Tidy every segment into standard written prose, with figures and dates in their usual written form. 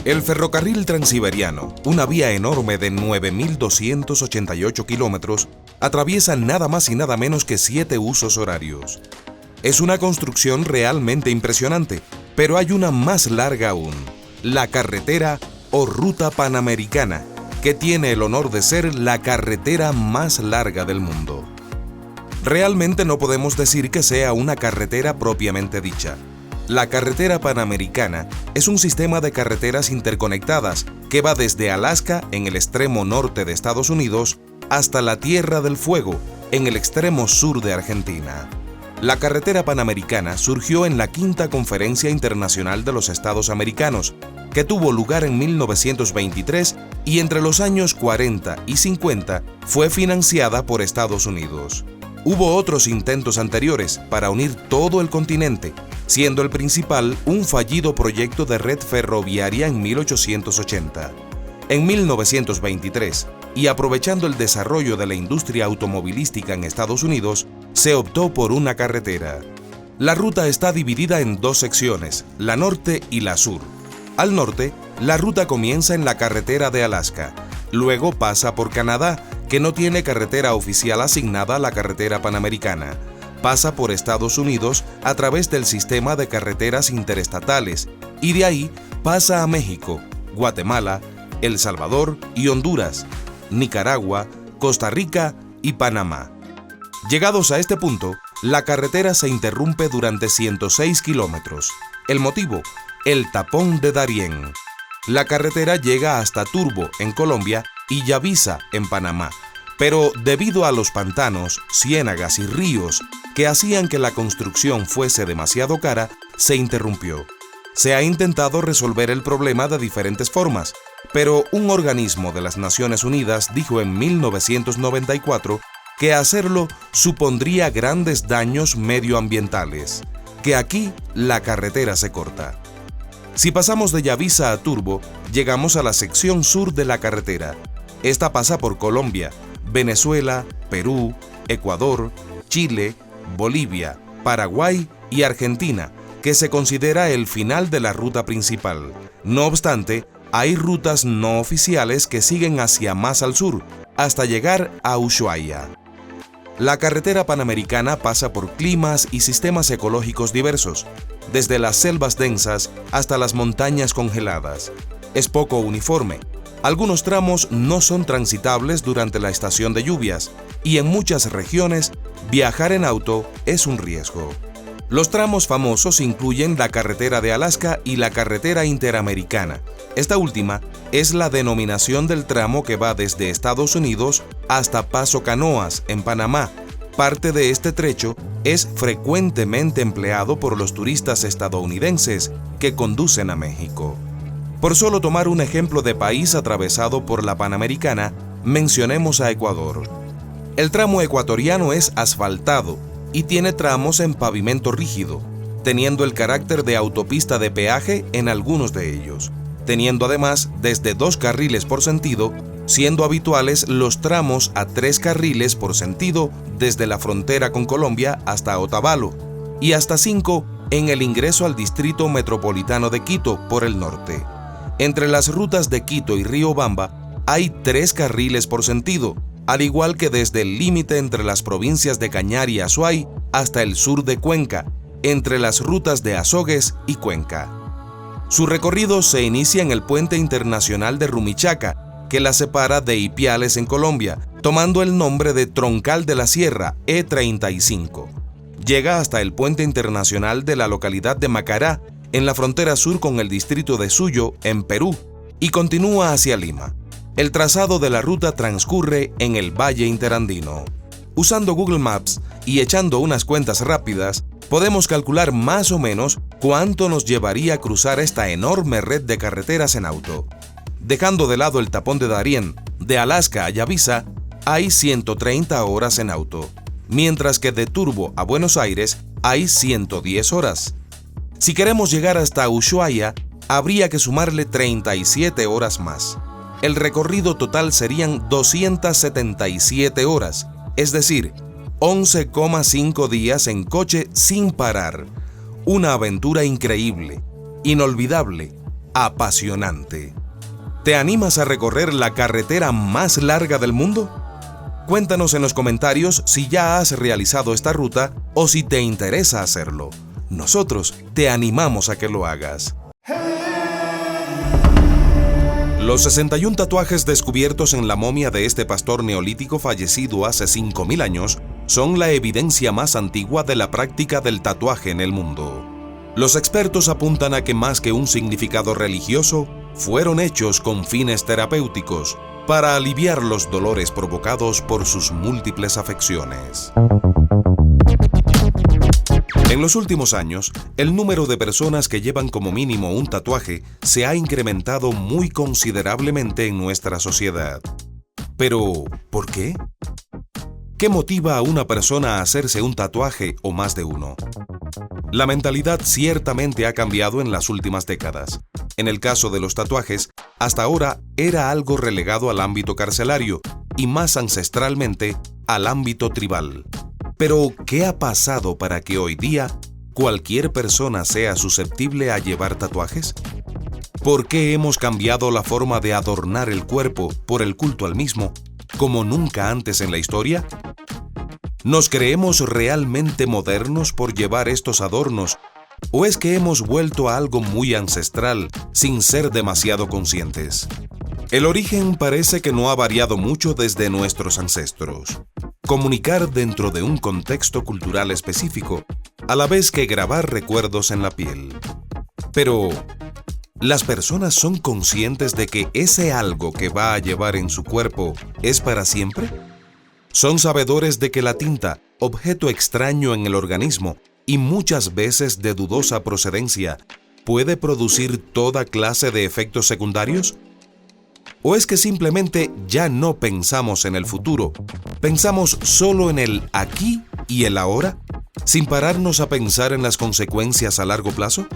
El ferrocarril transiberiano, una vía enorme de 9.288 kilómetros, atraviesa nada más y nada menos que 7 usos horarios. Es una construcción realmente impresionante, pero hay una más larga aún, la carretera o ruta panamericana, que tiene el honor de ser la carretera más larga del mundo. Realmente no podemos decir que sea una carretera propiamente dicha. La carretera panamericana es un sistema de carreteras interconectadas que va desde Alaska, en el extremo norte de Estados Unidos, hasta la Tierra del Fuego, en el extremo sur de Argentina. La carretera panamericana surgió en la Quinta Conferencia Internacional de los Estados Americanos, que tuvo lugar en 1923 y entre los años 40 y 50 fue financiada por Estados Unidos. Hubo otros intentos anteriores para unir todo el continente, siendo el principal un fallido proyecto de red ferroviaria en 1880. En 1923, y aprovechando el desarrollo de la industria automovilística en Estados Unidos, se optó por una carretera. La ruta está dividida en 2 secciones, la norte y la sur. Al norte, la ruta comienza en la carretera de Alaska, luego pasa por Canadá, que no tiene carretera oficial asignada a la carretera panamericana. Pasa por Estados Unidos a través del sistema de carreteras interestatales y de ahí pasa a México, Guatemala, El Salvador y Honduras, Nicaragua, Costa Rica y Panamá. Llegados a este punto, la carretera se interrumpe durante 106 kilómetros. El motivo, el tapón de Darién. La carretera llega hasta Turbo, en Colombia, y Yavisa, en Panamá, pero debido a los pantanos, ciénagas y ríos que hacían que la construcción fuese demasiado cara, se interrumpió. Se ha intentado resolver el problema de diferentes formas, pero un organismo de las Naciones Unidas dijo en 1994 que hacerlo supondría grandes daños medioambientales, que aquí la carretera se corta. Si pasamos de Yavisa a Turbo, llegamos a la sección sur de la carretera. Esta pasa por Colombia, Venezuela, Perú, Ecuador, Chile, Bolivia, Paraguay y Argentina, que se considera el final de la ruta principal. No obstante, hay rutas no oficiales que siguen hacia más al sur, hasta llegar a Ushuaia. La carretera panamericana pasa por climas y sistemas ecológicos diversos, desde las selvas densas hasta las montañas congeladas. Es poco uniforme. Algunos tramos no son transitables durante la estación de lluvias y en muchas regiones viajar en auto es un riesgo. Los tramos famosos incluyen la carretera de Alaska y la carretera interamericana. Esta última es la denominación del tramo que va desde Estados Unidos hasta Paso Canoas, en Panamá. Parte de este trecho es frecuentemente empleado por los turistas estadounidenses que conducen a México. Por solo tomar un ejemplo de país atravesado por la Panamericana, mencionemos a Ecuador. El tramo ecuatoriano es asfaltado y tiene tramos en pavimento rígido, teniendo el carácter de autopista de peaje en algunos de ellos, teniendo además desde 2 carriles por sentido, siendo habituales los tramos a 3 carriles por sentido desde la frontera con Colombia hasta Otavalo, y hasta 5 en el ingreso al distrito metropolitano de Quito por el norte. Entre las rutas de Quito y Riobamba hay 3 carriles por sentido, al igual que desde el límite entre las provincias de Cañar y Azuay hasta el sur de Cuenca, entre las rutas de Azogues y Cuenca. Su recorrido se inicia en el puente internacional de Rumichaca, que la separa de Ipiales en Colombia, tomando el nombre de Troncal de la Sierra, E35. Llega hasta el puente internacional de la localidad de Macará, en la frontera sur con el distrito de Suyo, en Perú, y continúa hacia Lima. El trazado de la ruta transcurre en el Valle Interandino. Usando Google Maps y echando unas cuentas rápidas, podemos calcular más o menos cuánto nos llevaría cruzar esta enorme red de carreteras en auto. Dejando de lado el tapón de Darién, de Alaska a Yavisa, hay 130 horas en auto, mientras que de Turbo a Buenos Aires hay 110 horas. Si queremos llegar hasta Ushuaia, habría que sumarle 37 horas más. El recorrido total serían 277 horas, es decir, 11,5 días en coche sin parar. Una aventura increíble, inolvidable, apasionante. ¿Te animas a recorrer la carretera más larga del mundo? Cuéntanos en los comentarios si ya has realizado esta ruta o si te interesa hacerlo. Nosotros te animamos a que lo hagas. Los 61 tatuajes descubiertos en la momia de este pastor neolítico fallecido hace 5.000 años son la evidencia más antigua de la práctica del tatuaje en el mundo. Los expertos apuntan a que más que un significado religioso, fueron hechos con fines terapéuticos para aliviar los dolores provocados por sus múltiples afecciones. En los últimos años, el número de personas que llevan como mínimo un tatuaje se ha incrementado muy considerablemente en nuestra sociedad. Pero, ¿por qué? ¿Qué motiva a una persona a hacerse un tatuaje o más de uno? La mentalidad ciertamente ha cambiado en las últimas décadas. En el caso de los tatuajes, hasta ahora era algo relegado al ámbito carcelario y más ancestralmente al ámbito tribal. Pero, ¿qué ha pasado para que hoy día cualquier persona sea susceptible a llevar tatuajes? ¿Por qué hemos cambiado la forma de adornar el cuerpo por el culto al mismo, como nunca antes en la historia? ¿Nos creemos realmente modernos por llevar estos adornos? ¿O es que hemos vuelto a algo muy ancestral sin ser demasiado conscientes? El origen parece que no ha variado mucho desde nuestros ancestros. Comunicar dentro de un contexto cultural específico, a la vez que grabar recuerdos en la piel. Pero, ¿las personas son conscientes de que ese algo que va a llevar en su cuerpo es para siempre? ¿Son sabedores de que la tinta, objeto extraño en el organismo y muchas veces de dudosa procedencia, puede producir toda clase de efectos secundarios? ¿O es que simplemente ya no pensamos en el futuro, pensamos solo en el aquí y el ahora, sin pararnos a pensar en las consecuencias a largo plazo?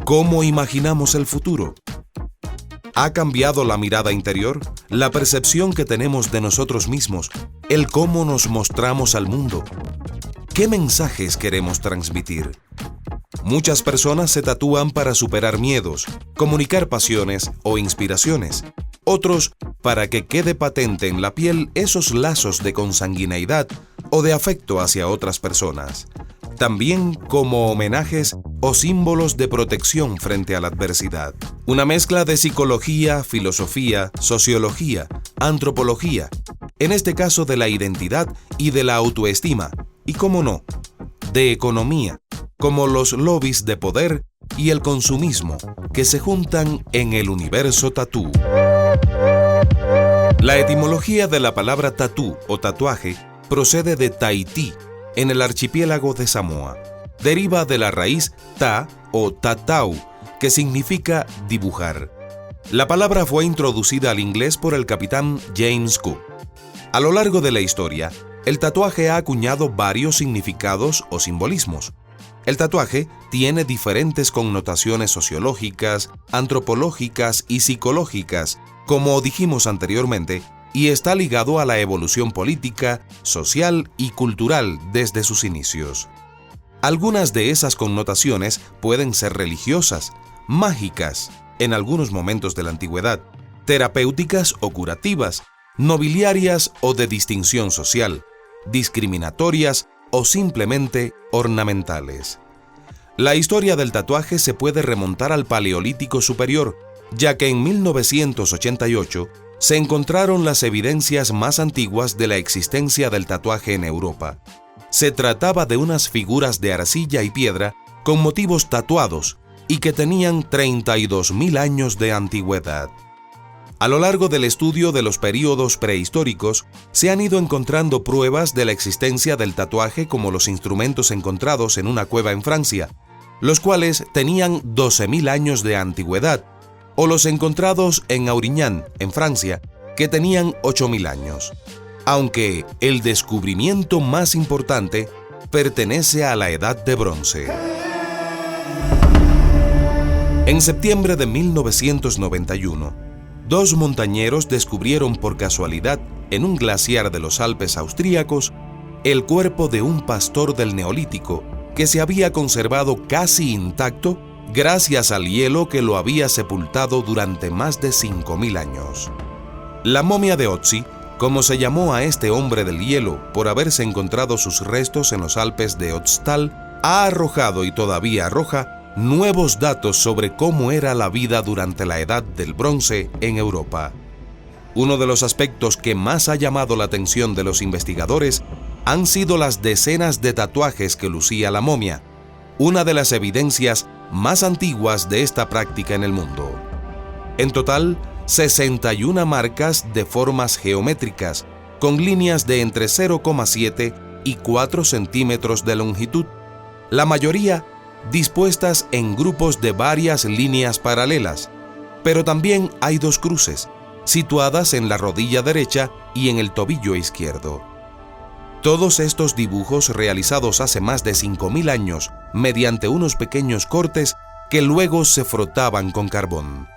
¿Cómo imaginamos el futuro? ¿Ha cambiado la mirada interior, la percepción que tenemos de nosotros mismos, el cómo nos mostramos al mundo? ¿Qué mensajes queremos transmitir? Muchas personas se tatúan para superar miedos, comunicar pasiones o inspiraciones. Otros para que quede patente en la piel esos lazos de consanguineidad o de afecto hacia otras personas. También como homenajes o símbolos de protección frente a la adversidad. Una mezcla de psicología, filosofía, sociología, antropología, en este caso de la identidad y de la autoestima, y cómo no, de economía, como los lobbies de poder y el consumismo que se juntan en el universo tatú. La etimología de la palabra tatú o tatuaje procede de Tahití, en el archipiélago de Samoa. Deriva de la raíz ta o tatau, que significa dibujar. La palabra fue introducida al inglés por el capitán James Cook. A lo largo de la historia, el tatuaje ha acuñado varios significados o simbolismos. El tatuaje tiene diferentes connotaciones sociológicas, antropológicas y psicológicas, como dijimos anteriormente, y está ligado a la evolución política, social y cultural desde sus inicios. Algunas de esas connotaciones pueden ser religiosas, mágicas, en algunos momentos de la antigüedad, terapéuticas o curativas, nobiliarias o de distinción social, discriminatorias o simplemente ornamentales. La historia del tatuaje se puede remontar al Paleolítico Superior, ya que en 1988 se encontraron las evidencias más antiguas de la existencia del tatuaje en Europa. Se trataba de unas figuras de arcilla y piedra con motivos tatuados y que tenían 32.000 años de antigüedad. A lo largo del estudio de los períodos prehistóricos, se han ido encontrando pruebas de la existencia del tatuaje, como los instrumentos encontrados en una cueva en Francia, los cuales tenían 12.000 años de antigüedad, o los encontrados en Auriñán, en Francia, que tenían 8.000 años. Aunque el descubrimiento más importante pertenece a la Edad de Bronce. En septiembre de 1991, dos montañeros descubrieron por casualidad en un glaciar de los Alpes austríacos el cuerpo de un pastor del Neolítico que se había conservado casi intacto gracias al hielo que lo había sepultado durante más de 5.000 años. La momia de Ötzi, como se llamó a este hombre del hielo por haberse encontrado sus restos en los Alpes de Ötztal, ha arrojado y todavía arroja nuevos datos sobre cómo era la vida durante la Edad del Bronce en Europa. Uno de los aspectos que más ha llamado la atención de los investigadores han sido las decenas de tatuajes que lucía la momia, una de las evidencias más antiguas de esta práctica en el mundo. En total, 61 marcas de formas geométricas, con líneas de entre 0,7 y 4 centímetros de longitud, la mayoría dispuestas en grupos de varias líneas paralelas, pero también hay 2 cruces, situadas en la rodilla derecha y en el tobillo izquierdo. Todos estos dibujos realizados hace más de 5.000 años mediante unos pequeños cortes que luego se frotaban con carbón.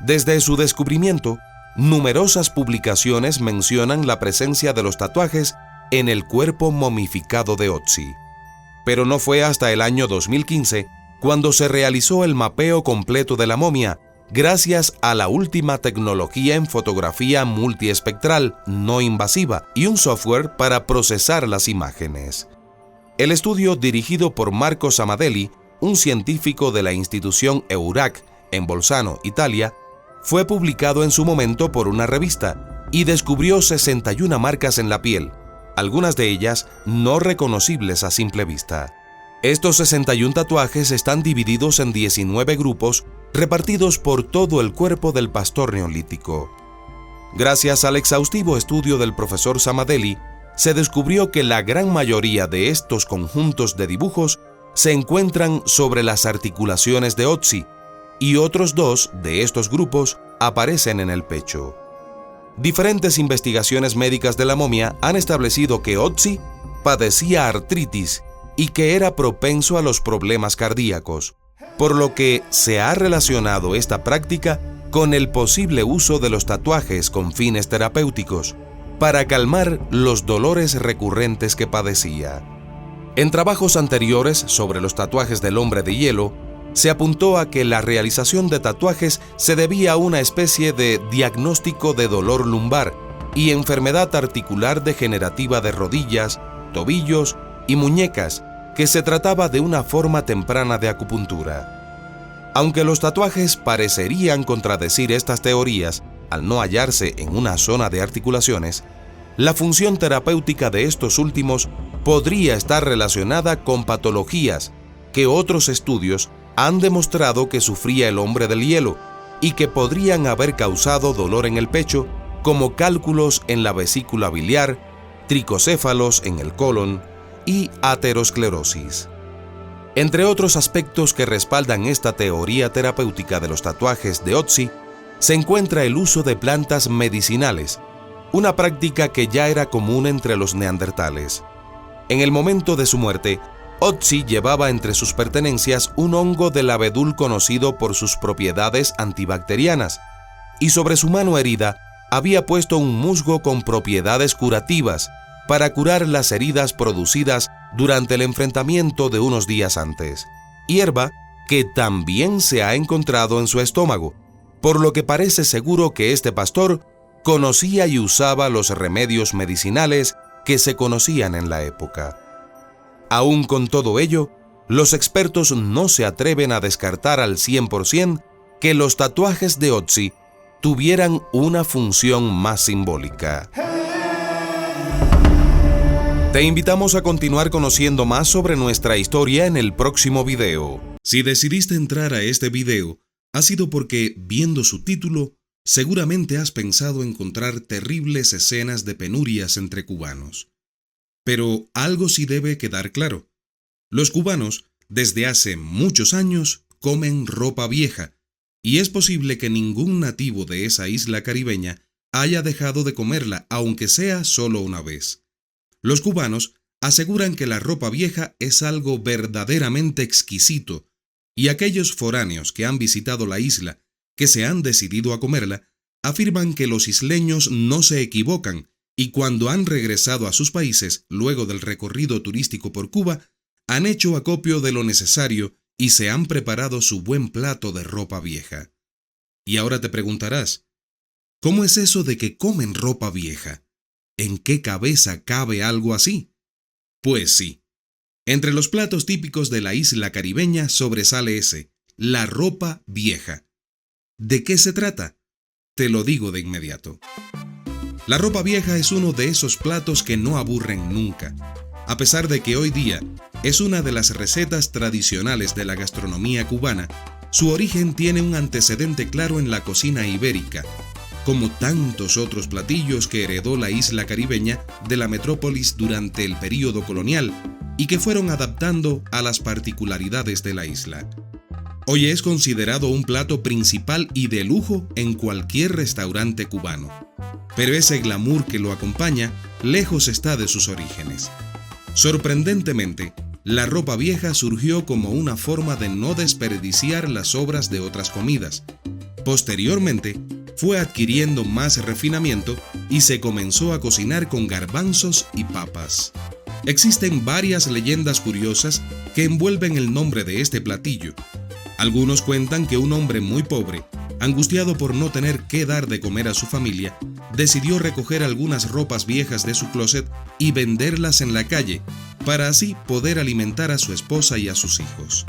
Desde su descubrimiento, numerosas publicaciones mencionan la presencia de los tatuajes en el cuerpo momificado de Ötzi. Pero no fue hasta el año 2015 cuando se realizó el mapeo completo de la momia, gracias a la última tecnología en fotografía multiespectral no invasiva y un software para procesar las imágenes. El estudio, dirigido por Marco Samadelli, un científico de la institución EURAC en Bolzano, Italia, fue publicado en su momento por una revista y descubrió 61 marcas en la piel, algunas de ellas no reconocibles a simple vista. Estos 61 tatuajes están divididos en 19 grupos repartidos por todo el cuerpo del pastor neolítico. Gracias al exhaustivo estudio del profesor Samadelli, se descubrió que la gran mayoría de estos conjuntos de dibujos se encuentran sobre las articulaciones de Ötzi, y otros 2 de estos grupos aparecen en el pecho. Diferentes investigaciones médicas de la momia han establecido que Ötzi padecía artritis y que era propenso a los problemas cardíacos, por lo que se ha relacionado esta práctica con el posible uso de los tatuajes con fines terapéuticos, para calmar los dolores recurrentes que padecía. En trabajos anteriores sobre los tatuajes del hombre de hielo, se apuntó a que la realización de tatuajes se debía a una especie de diagnóstico de dolor lumbar y enfermedad articular degenerativa de rodillas, tobillos y muñecas, que se trataba de una forma temprana de acupuntura. Aunque los tatuajes parecerían contradecir estas teorías al no hallarse en una zona de articulaciones, la función terapéutica de estos últimos podría estar relacionada con patologías que otros estudios han demostrado que sufría el hombre del hielo y que podrían haber causado dolor en el pecho, como cálculos en la vesícula biliar, tricocéfalos en el colon y aterosclerosis. Entre otros aspectos que respaldan esta teoría terapéutica de los tatuajes de Ötzi, se encuentra el uso de plantas medicinales, una práctica que ya era común entre los neandertales. En el momento de su muerte, Ötzi llevaba entre sus pertenencias un hongo del abedul conocido por sus propiedades antibacterianas, y sobre su mano herida había puesto un musgo con propiedades curativas para curar las heridas producidas durante el enfrentamiento de unos días antes, hierba que también se ha encontrado en su estómago, por lo que parece seguro que este pastor conocía y usaba los remedios medicinales que se conocían en la época. Aún con todo ello, los expertos no se atreven a descartar al 100% que los tatuajes de Ötzi tuvieran una función más simbólica. Te invitamos a continuar conociendo más sobre nuestra historia en el próximo video. Si decidiste entrar a este video, ha sido porque, viendo su título, seguramente has pensado encontrar terribles escenas de penurias entre cubanos. Pero algo sí debe quedar claro. Los cubanos, desde hace muchos años, comen ropa vieja, y es posible que ningún nativo de esa isla caribeña haya dejado de comerla, aunque sea solo una vez. Los cubanos aseguran que la ropa vieja es algo verdaderamente exquisito, y aquellos foráneos que han visitado la isla, que se han decidido a comerla, afirman que los isleños no se equivocan, y cuando han regresado a sus países luego del recorrido turístico por Cuba, han hecho acopio de lo necesario y se han preparado su buen plato de ropa vieja. Y ahora te preguntarás, ¿cómo es eso de que comen ropa vieja? ¿En qué cabeza cabe algo así? Pues sí, entre los platos típicos de la isla caribeña sobresale ese, la ropa vieja. ¿De qué se trata? Te lo digo de inmediato. La ropa vieja es uno de esos platos que no aburren nunca, a pesar de que hoy día es una de las recetas tradicionales de la gastronomía cubana. Su origen tiene un antecedente claro en la cocina ibérica, como tantos otros platillos que heredó la isla caribeña de la metrópolis durante el período colonial y que fueron adaptando a las particularidades de la isla. Hoy es considerado un plato principal y de lujo en cualquier restaurante cubano, pero ese glamour que lo acompaña lejos está de sus orígenes. Sorprendentemente, la ropa vieja surgió como una forma de no desperdiciar las sobras de otras comidas. Posteriormente, fue adquiriendo más refinamiento y se comenzó a cocinar con garbanzos y papas. Existen varias leyendas curiosas que envuelven el nombre de este platillo. Algunos cuentan que un hombre muy pobre, angustiado por no tener qué dar de comer a su familia, decidió recoger algunas ropas viejas de su closet y venderlas en la calle, para así poder alimentar a su esposa y a sus hijos.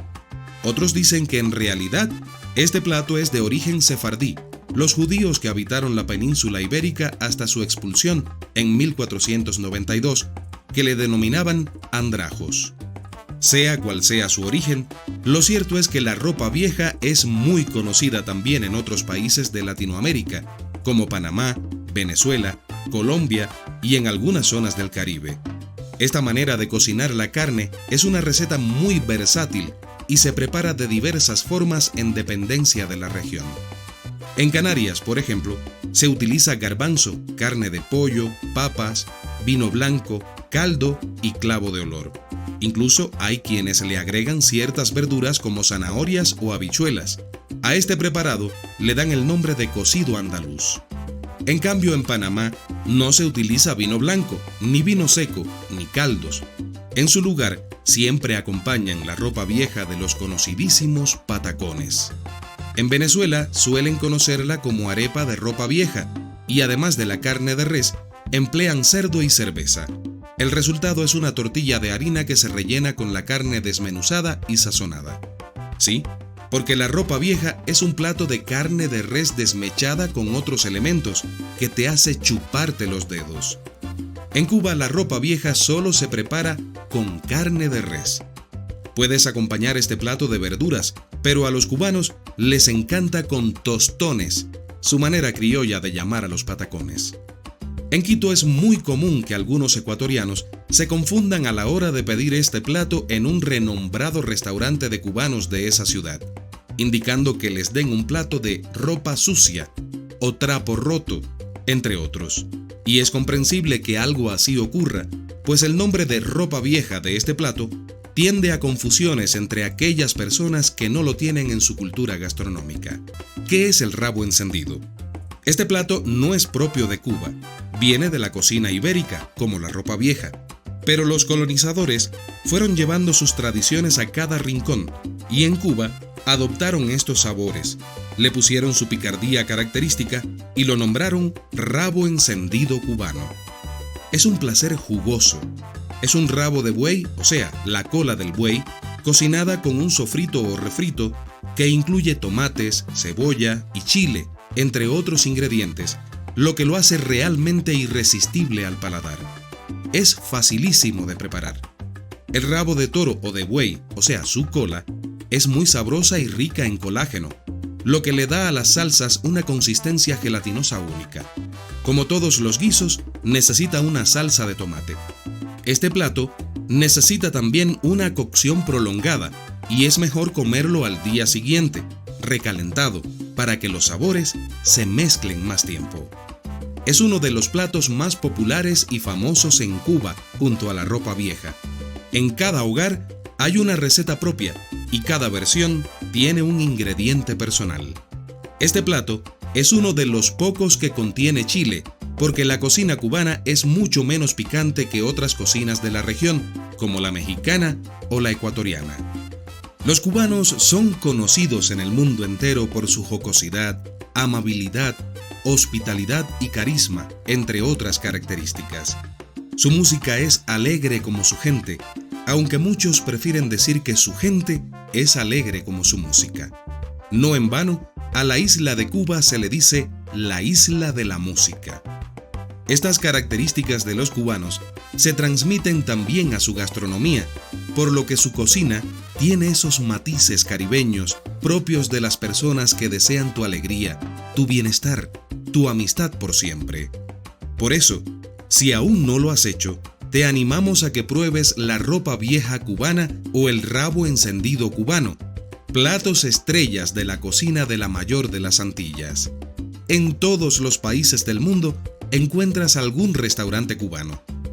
Otros dicen que en realidad este plato es de origen sefardí, los judíos que habitaron la península ibérica hasta su expulsión en 1492, que le denominaban andrajos. Sea cual sea su origen, lo cierto es que la ropa vieja es muy conocida también en otros países de Latinoamérica, como Panamá, Venezuela, Colombia y en algunas zonas del Caribe. Esta manera de cocinar la carne es una receta muy versátil y se prepara de diversas formas en dependencia de la región. En Canarias, por ejemplo, se utiliza garbanzo, carne de pollo, papas, vino blanco, caldo y clavo de olor. Incluso hay quienes le agregan ciertas verduras como zanahorias o habichuelas. A este preparado le dan el nombre de cocido andaluz. En cambio, en Panamá no se utiliza vino blanco, ni vino seco, ni caldos. En su lugar, siempre acompañan la ropa vieja de los conocidísimos patacones. En Venezuela suelen conocerla como arepa de ropa vieja y además de la carne de res, emplean cerdo y cerveza. El resultado es una tortilla de harina que se rellena con la carne desmenuzada y sazonada. Sí, porque la ropa vieja es un plato de carne de res desmechada con otros elementos que te hace chuparte los dedos. En Cuba la ropa vieja solo se prepara con carne de res. Puedes acompañar este plato de verduras, pero a los cubanos les encanta con tostones, su manera criolla de llamar a los patacones. En Quito es muy común que algunos ecuatorianos se confundan a la hora de pedir este plato en un renombrado restaurante de cubanos de esa ciudad, indicando que les den un plato de ropa sucia o trapo roto, entre otros. Y es comprensible que algo así ocurra, pues el nombre de ropa vieja de este plato tiende a confusiones entre aquellas personas que no lo tienen en su cultura gastronómica. ¿Qué es el rabo encendido? Este plato no es propio de Cuba, viene de la cocina ibérica, como la ropa vieja, pero los colonizadores fueron llevando sus tradiciones a cada rincón y en Cuba adoptaron estos sabores, le pusieron su picardía característica y lo nombraron rabo encendido cubano. Es un placer jugoso. Es un rabo de buey, o sea, la cola del buey, cocinada con un sofrito o refrito que incluye tomates, cebolla y chile, entre otros ingredientes, lo que lo hace realmente irresistible al paladar. Es facilísimo de preparar. El rabo de toro o de buey, o sea, su cola, es muy sabrosa y rica en colágeno, lo que le da a las salsas una consistencia gelatinosa única. Como todos los guisos, necesita una salsa de tomate. Este plato necesita también una cocción prolongada y es mejor comerlo al día siguiente, recalentado, para que los sabores se mezclen más tiempo. Es uno de los platos más populares y famosos en Cuba, junto a la ropa vieja. En cada hogar hay una receta propia y cada versión tiene un ingrediente personal. Este plato es uno de los pocos que contiene chile, porque la cocina cubana es mucho menos picante que otras cocinas de la región, como la mexicana o la ecuatoriana. Los cubanos son conocidos en el mundo entero por su jocosidad, amabilidad, hospitalidad y carisma, entre otras características. Su música es alegre como su gente, aunque muchos prefieren decir que su gente es alegre como su música. No en vano, a la isla de Cuba se le dice la isla de la música. Estas características de los cubanos se transmiten también a su gastronomía, por lo que su cocina tiene esos matices caribeños propios de las personas que desean tu alegría, tu bienestar, tu amistad por siempre. Por eso, si aún no lo has hecho, te animamos a que pruebes la ropa vieja cubana o el rabo encendido cubano, platos estrellas de la cocina de la mayor de las Antillas. En todos los países del mundo encuentras algún restaurante cubano.